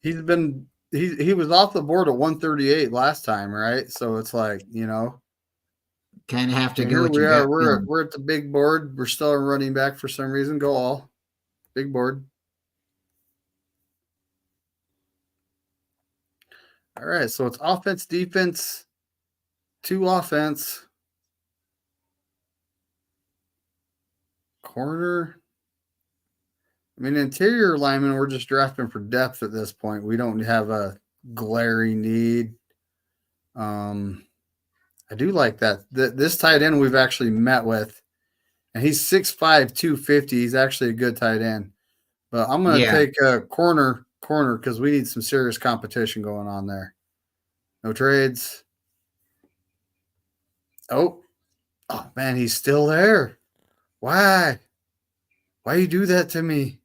He was off the board at 138 last time, right? So it's like, kind of have to go. Here we are. We're at the big board. We're still running back for some reason. Go all big board. All right, so it's offense, defense, 2 offense, corner. I mean, interior lineman, we're just drafting for depth at this point. We don't have a glaring need. I do like that. This tight end we've actually met with, and he's 6'5", 250. He's actually a good tight end. But I'm going to take a corner because we need some serious competition going on there. No trades. Oh, man, he's still there. Why? Why you do that to me?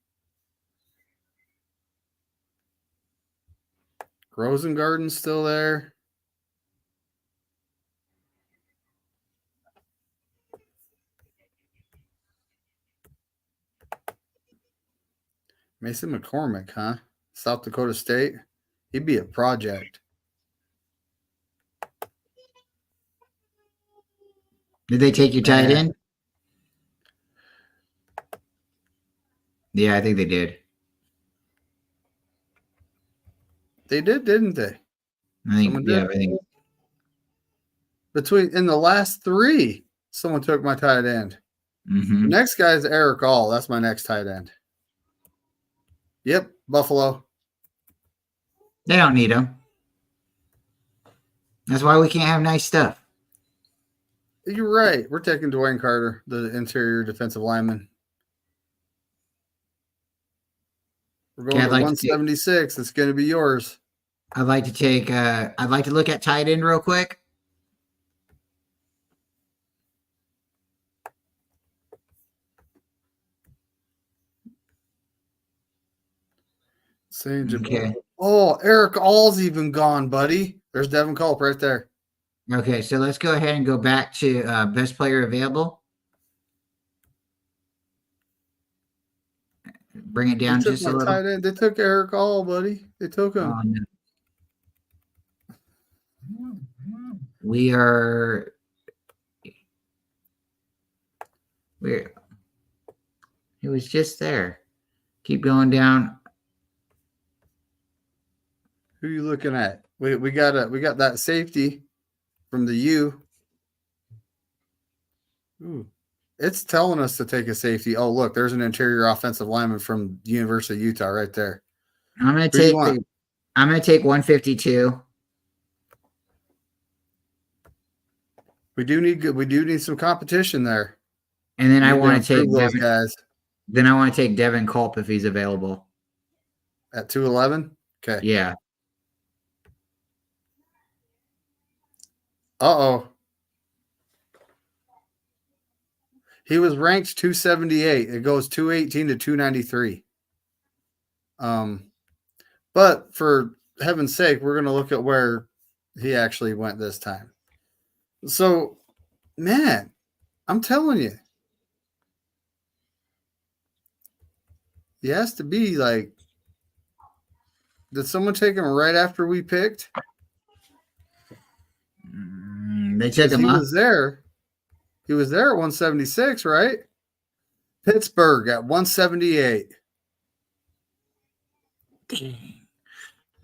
Rosengarten's still there. Mason McCormick, huh? South Dakota State. He'd be a project. Did they take your tight end? Yeah, I think they did. They did, didn't they? I think, yeah, I think. In the last 3, someone took my tight end. Mm-hmm. The next guy is Eric All. That's my next tight end. Yep, Buffalo. They don't need him. That's why we can't have nice stuff. You're right. We're taking Dwayne Carter, the interior defensive lineman. We're going to 176. It's going to be yours. I'd like to take. I'd like to look at tight end real quick. Okay. Oh, Eric All's even gone, buddy. There's Devin Culp right there. Okay, so let's go ahead and go back to best player available. Bring it They down took just a my little. tight end. They took Eric All, buddy. They took him. No. We are. We're. It was just there. Keep going down. Who are you looking at? We got that safety from the U. Ooh. It's telling us to take a safety. Oh, look, there's an interior offensive lineman from the University of Utah right there. I'm gonna Who do you take want? I'm gonna take 152. We do need some competition there. And then I Need want to take improve those Devin. guys Then I want to take Devin Culp if he's available. at 211. Okay. Yeah. Uh-oh. He was ranked 278. It goes 218 to 293. But for heaven's sake, we're going to look at where he actually went this time. So, man, I'm telling you, he has to be like, did someone take him right after we picked? They took him He up. was there. He was there at 176, right? Pittsburgh at 178.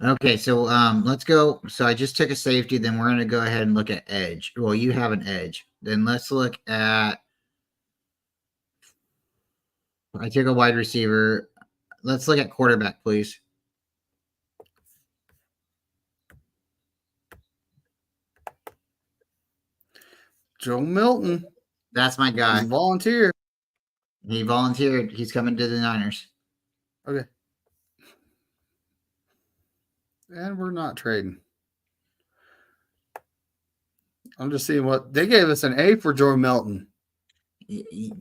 Okay, so let's go. So I just took a safety. Then we're gonna go ahead and look at edge. Well, you have an edge. Then let's look at. I took a wide receiver. Let's look at quarterback, please. Joe Milton. That's my guy. He's volunteer. He volunteered. He's coming to the Niners. Okay. And we're not trading. I'm just seeing what they gave us an A for Joe Milton.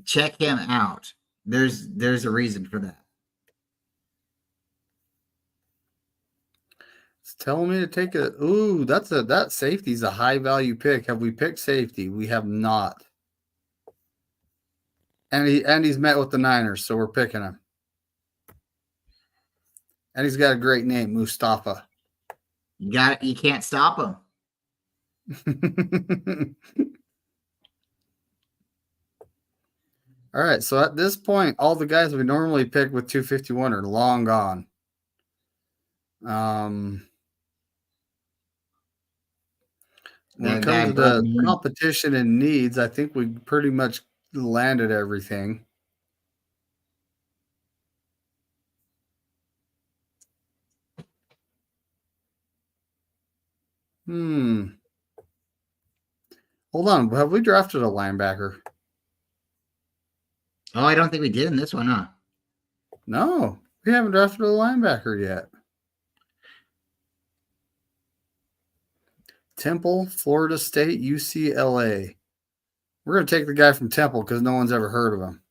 Check him out. There's a reason for that. It's telling me to take a that safety's a high value pick. Have we picked safety? We have not. And he's met with the Niners, so we're picking him. And he's got a great name, Mustafa. You can't stop him. All right, so at this point, all the guys we normally pick with 251 are long gone. When it comes to the competition and needs, I think we pretty much landed everything. Hold on. Have we drafted a linebacker? Oh, I don't think we did in this one, huh? No, we haven't drafted a linebacker yet. Temple, Florida State, UCLA. We're going to take the guy from Temple because no one's ever heard of him.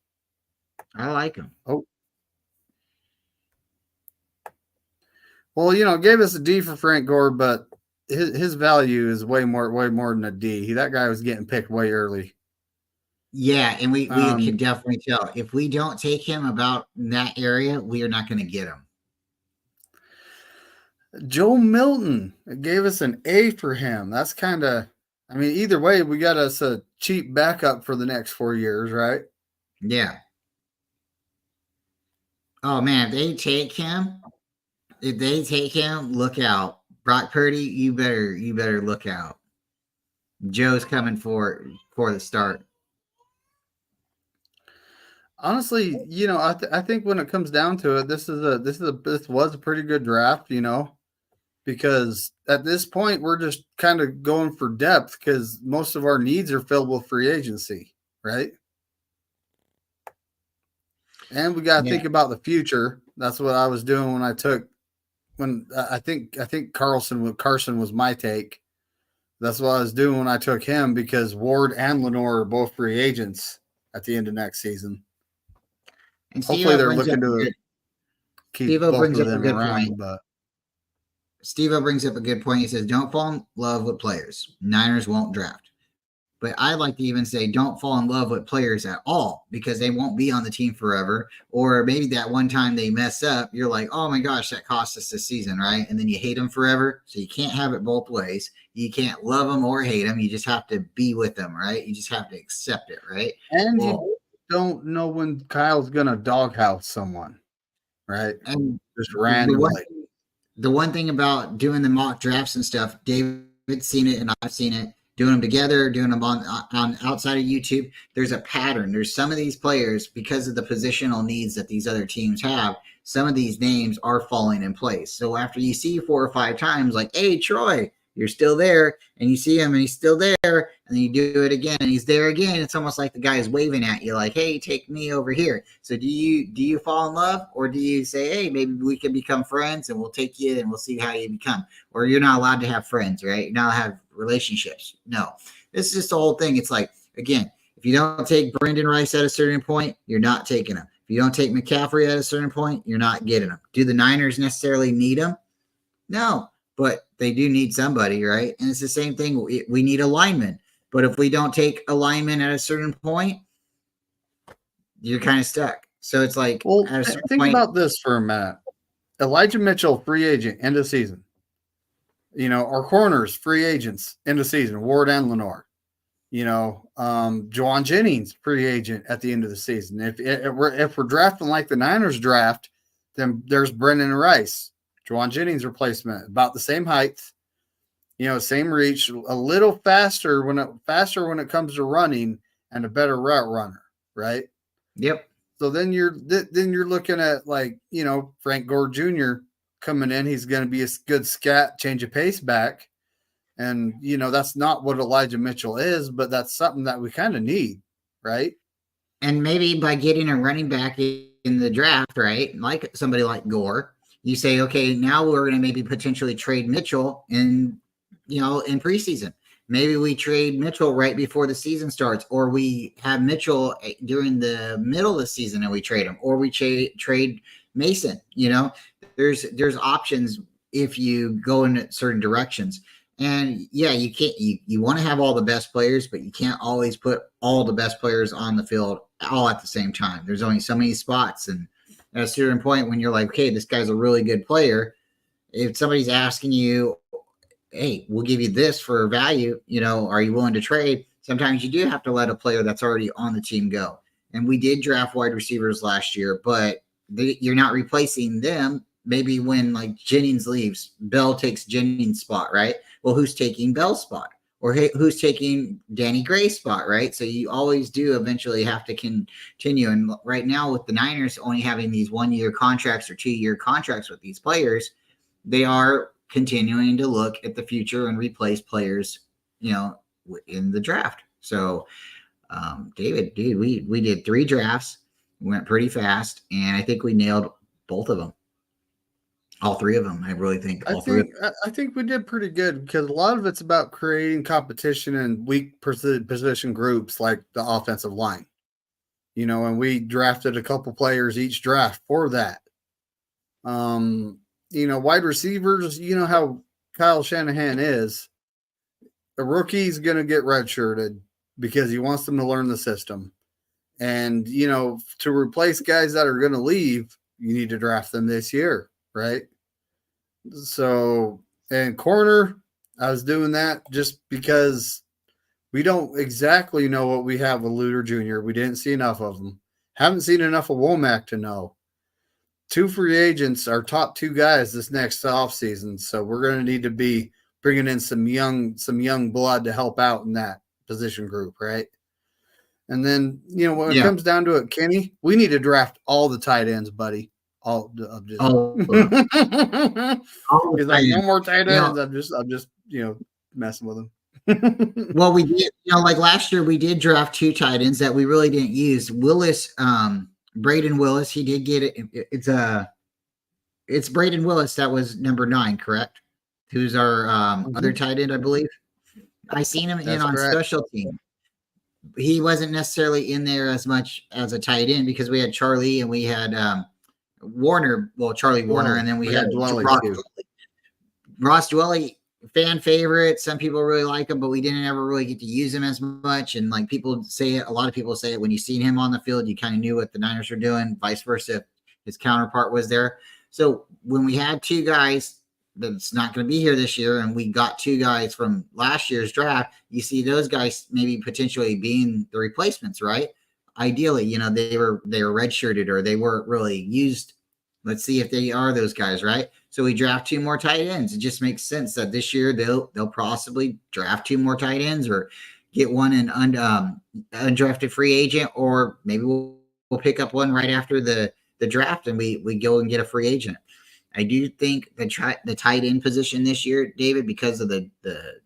I like him. Oh. Well, gave us a D for Frank Gore, but his value is way more than a D. That guy was getting picked way early. Yeah, and we can definitely tell. If we don't take him about in that area, we are not going to get him. Joe Milton gave us an A for him. That's kind of, either way, we got us a cheap backup for the next 4 years, right? Yeah. Oh man, if they take him, look out. Brock Purdy, you better look out. Joe's coming for the start. Honestly, I think when it comes down to it, this was a pretty good draft, because at this point we're just kind of going for depth because most of our needs are filled with free agency, right? And we got to think about the future. That's what I was doing when I think Carson was my take. That's what I was doing when I took him because Ward and Lenore are both free agents at the end of next season. And hopefully they're looking to keep both of them around. But Steve-O brings up a good point. He says, don't fall in love with players. Niners won't draft. But I like to even say don't fall in love with players at all because they won't be on the team forever. Or maybe that one time they mess up, you're like, oh my gosh, that cost us this season, right? And then you hate them forever. So you can't have it both ways. You can't love them or hate them. You just have to be with them, right? You just have to accept it, right? And Well, you don't know when Kyle's gonna doghouse someone, right? and Just the one, randomly. the one thing about doing the mock drafts and stuff, David's seen it and I've seen it. Doing them together, doing them on outside of YouTube. There's a pattern. There's some of these players because of the positional needs that these other teams have. Some of these names are falling in place. So after you see 4 or 5 times, like, hey, Troy, you're still there, and you see him and he's still there, and then you do it again and he's there again. It's almost like the guy is waving at you, like, hey, take me over here. So do you fall in love, or do you say, hey, maybe we can become friends and we'll take you and we'll see how you become? Or you're not allowed to have friends, right? You're not allowed to have relationships. No, this is just the whole thing. It's like, again, if you don't take Brandon Rice at a certain point, you're not taking him. If you don't take McCaffrey at a certain point, you're not getting him. Do the Niners necessarily need him? No, but they do need somebody, right? And it's the same thing. We need a lineman. But if we don't take a lineman at a certain point, you're kind of stuck. So it's like, Well, at a certain think point, about this for a minute. Elijah Mitchell, free agent, end of season. Our corners, free agents, end of season, Ward and Lenore. Juwan Jennings, free agent at the end of the season. If we're drafting like the Niners draft, then there's Brendan Rice, Juwan Jennings replacement, about the same height, same reach, a little faster when it comes to running, and a better route runner, right? yep. So then you're looking at Frank Gore Jr. coming in. He's going to be a good scat, change of pace back. And, that's not what Elijah Mitchell is, but that's something that we kind of need, right? And maybe by getting a running back in the draft, right, like somebody like Gore, you say, okay, now we're going to maybe potentially trade Mitchell in preseason. Maybe we trade Mitchell right before the season starts, or we have Mitchell during the middle of the season and we trade him, or we trade Mason. There's options if you go in certain directions. And yeah, you can't. You want to have all the best players, but you can't always put all the best players on the field all at the same time. There's only so many spots, and at a certain point, when you're like, "Okay, this guy's a really good player," if somebody's asking you, hey, we'll give you this for value, are you willing to trade? Sometimes you do have to let a player that's already on the team go. And we did draft wide receivers last year, but you're not replacing them. Maybe when like Jennings leaves, Bell takes Jennings' spot, right? Well, who's taking Bell's spot? Or who's taking Danny Gray's spot, right? So you always do eventually have to continue. And right now with the Niners only having these 1-year contracts or 2-year contracts with these players, they are continuing to look at the future and replace players, in the draft. So, David, dude, we did 3 drafts, we went pretty fast, and I think we nailed both of them. All 3 of them. I really think all 3 of them. I think we did pretty good because a lot of it's about creating competition in weak position groups like the offensive line. And we drafted a couple players each draft for that. Wide receivers, how Kyle Shanahan is. A rookie's going to get redshirted because he wants them to learn the system. And, to replace guys that are going to leave, you need to draft them this year, right? So, and corner, I was doing that just because we don't exactly know what we have with Luter Jr. We didn't see enough of them. Haven't seen enough of Womack to know. 2 free agents, our top 2 guys this next offseason. So we're going to need to be bringing in some young blood to help out in that position group, right? And then, when it comes down to it, Kenny, we need to draft all the tight ends, buddy. All of just he's like, no more tight ends. I'm just messing with him. Well, we did, like last year we did draft 2 tight ends that we really didn't use. Willis, Braden Willis, he did get it. It's Braden Willis that was number 9, correct? Who's our other tight end, I believe. I seen him on correct. special team. He wasn't necessarily in there as much as a tight end because we had Charlie and we had Warner. Well, Charlie Warner, and then we had Dwelly Ross Dwelly. fan favorite. Some people really like him, but we didn't ever really get to use him as much. And like people say it, a lot of people say it, when you seen him on the field, you kind of knew what the Niners were doing, vice versa if his counterpart was there. So when we had two guys that's not going to be here this year, and we got two guys from last year's draft, you see those guys maybe potentially being the replacements, right? Ideally, they were redshirted or they weren't really used. Let's see if they are those guys, right? So we draft two more tight ends. It just makes sense that this year they'll possibly draft two more tight ends or get one an undrafted free agent, or maybe we'll pick up one right after the draft and we go and get a free agent. I do think the tight end position this year, David, because of the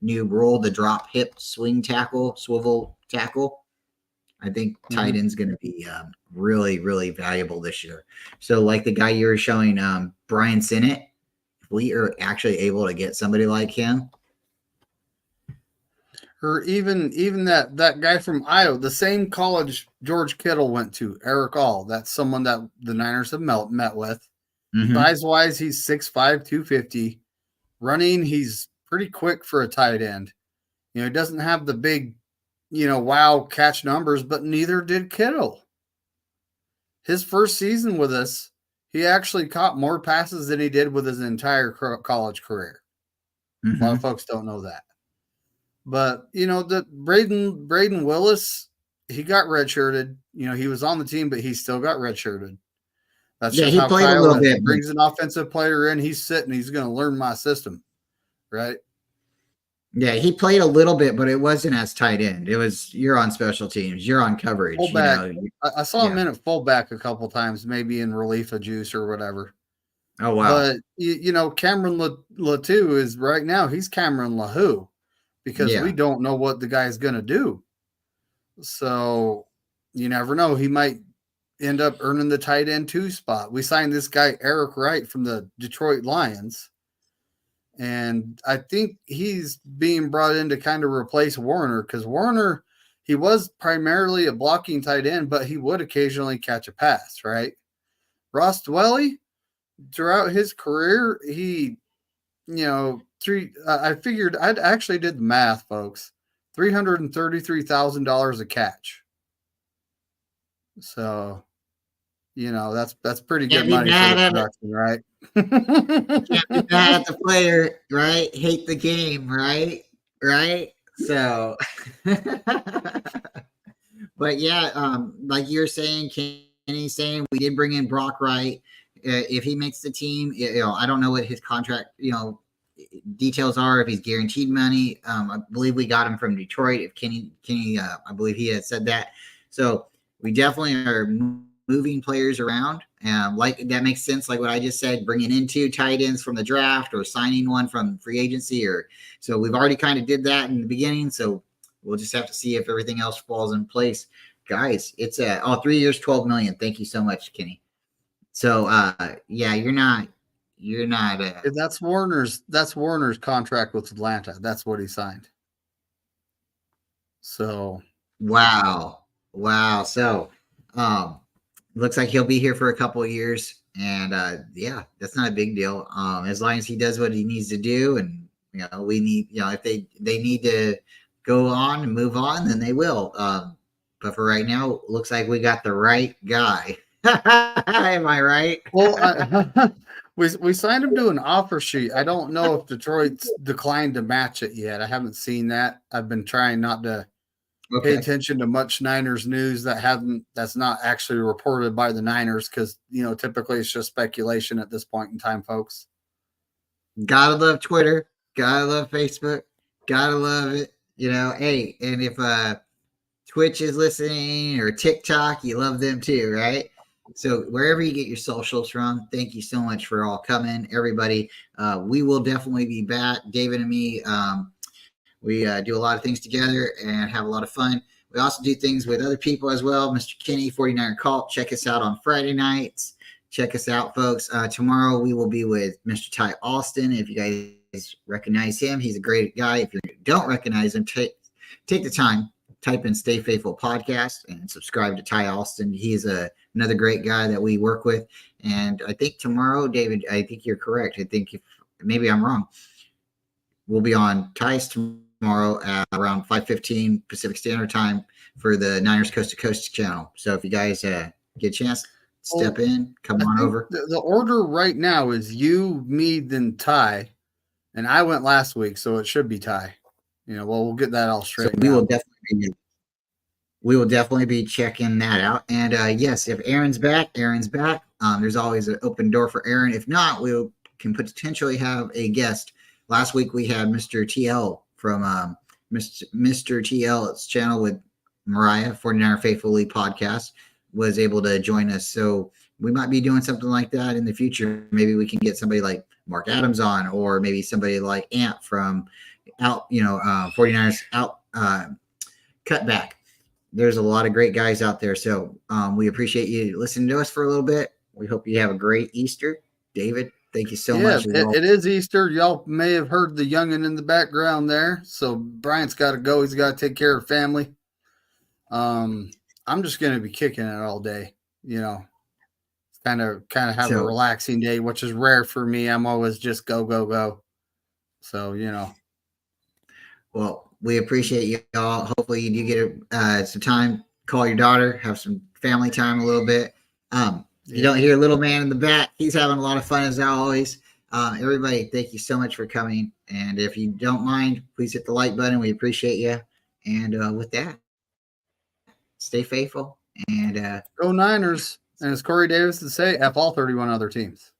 new rule, the drop hip swing tackle, swivel tackle, I think tight end's going to be really, really valuable this year. So like the guy you were showing, Bryant, if we are actually able to get somebody like him. Or even that guy from Iowa, the same college George Kittle went to, Eric All. That's someone that the Niners have met with. Mm-hmm. Size-wise, he's 6'5", 250. Running, he's pretty quick for a tight end. He doesn't have the big, wow catch numbers, but neither did Kittle. His first season with us, he actually caught more passes than he did with his entire college career. Mm-hmm. A lot of folks don't know that. But, the Braden Willis, he got redshirted. He was on the team, but he still got redshirted. That's just he how played Kyle a little bit. Brings an offensive player in, he's sitting, he's going to learn my system, right? Yeah, he played a little bit, but it wasn't as tight end. It was, you're on special teams, you're on coverage. Fullback. I saw him in at fullback a couple times, maybe in relief of juice or whatever. Oh, wow. But, Cameron Latou is right now, he's Cameron LaHoo, because we don't know what the guy's going to do. So you never know. He might end up earning the tight end 2 spot. We signed this guy, Eric Wright, from the Detroit Lions. And I think he's being brought in to kind of replace Warner, because Warner, he was primarily a blocking tight end, but he would occasionally catch a pass, right? Ross Dwelly, throughout his career, he, I figured, I actually did the math, folks, $333,000 a catch. So, that's pretty good money for the production, right? Can't be mad at the player, right? Hate the game, right? So, but yeah, like you're saying, Kenny's saying, we did bring in Brock Wright. If he makes the team, I don't know what his contract, details are, if he's guaranteed money. I believe we got him from Detroit. If Kenny, I believe he had said that. So we definitely are moving players around. Like that makes sense. Like what I just said, bringing in 2 tight ends from the draft or signing one from free agency, so we've already kind of did that in the beginning. So we'll just have to see if everything else falls in place, guys. It's 3 years, $12 million. Thank you so much, Kenny. So yeah, you're not. That's Warner's contract with Atlanta. That's what he signed. So wow. So looks like he'll be here for a couple of years, and that's not a big deal. As long as he does what he needs to do, and we need, if they need to go on and move on, then they will. But for right now, looks like we got the right guy. Am I right? Well, we signed him to an offer sheet. I don't know if Detroit's declined to match it yet. I haven't seen that. I've been trying not to pay attention to much Niners news that's not actually reported by the Niners, because typically it's just speculation at this point in time, folks. Gotta love Twitter, gotta love Facebook, gotta love it. Hey, and if Twitch is listening or TikTok, you love them too, right? So wherever you get your socials from, thank you so much for all coming, everybody. We will definitely be back, David and me. We do a lot of things together and have a lot of fun. We also do things with other people as well. Mr. Kenny, 49 and Culp. Check us out on Friday nights. Check us out, folks. Tomorrow we will be with Mr. Ty Austin. If you guys recognize him, he's a great guy. If you don't recognize him, take the time, type in Stay Faithful Podcast and subscribe to Ty Austin. He's another great guy that we work with. And I think tomorrow, David, I think you're correct. I think maybe I'm wrong. we'll be on Ty's tomorrow at around 5:15 Pacific Standard Time for the Niners Coast to Coast channel. So if you guys get a chance, step in, come on over. The order right now is you, me, then Ty, and I went last week, so it should be Ty. We'll get that all straight. So we will definitely be checking that out. And yes, if Aaron's back, Aaron's back. There's always an open door for Aaron. If not, we can potentially have a guest. Last week we had Mr. TL from Mr. TL's channel with Mariah, 49er Faithfully podcast, was able to join us. So we might be doing something like that in the future. Maybe we can get somebody like Mark Adams on, or maybe somebody like Ant from 49ers out Cutback. There's a lot of great guys out there. So we appreciate you listening to us for a little bit. We hope you have a great Easter. David, thank you so much. It is Easter. Y'all may have heard the youngin' in the background there. So Bryant's got to go. He's got to take care of family. I'm just going to be kicking it all day, kind of have a relaxing day, which is rare for me. I'm always just go, go, go. So, Well, we appreciate you all. Hopefully you do get some time, call your daughter, have some family time a little bit. You don't hear little man in the back. He's having a lot of fun as always. Everybody, thank you so much for coming. And if you don't mind, please hit the like button. We appreciate you. And with that, stay faithful and go Niners. And as Corey Davis would say, F all 31 other teams.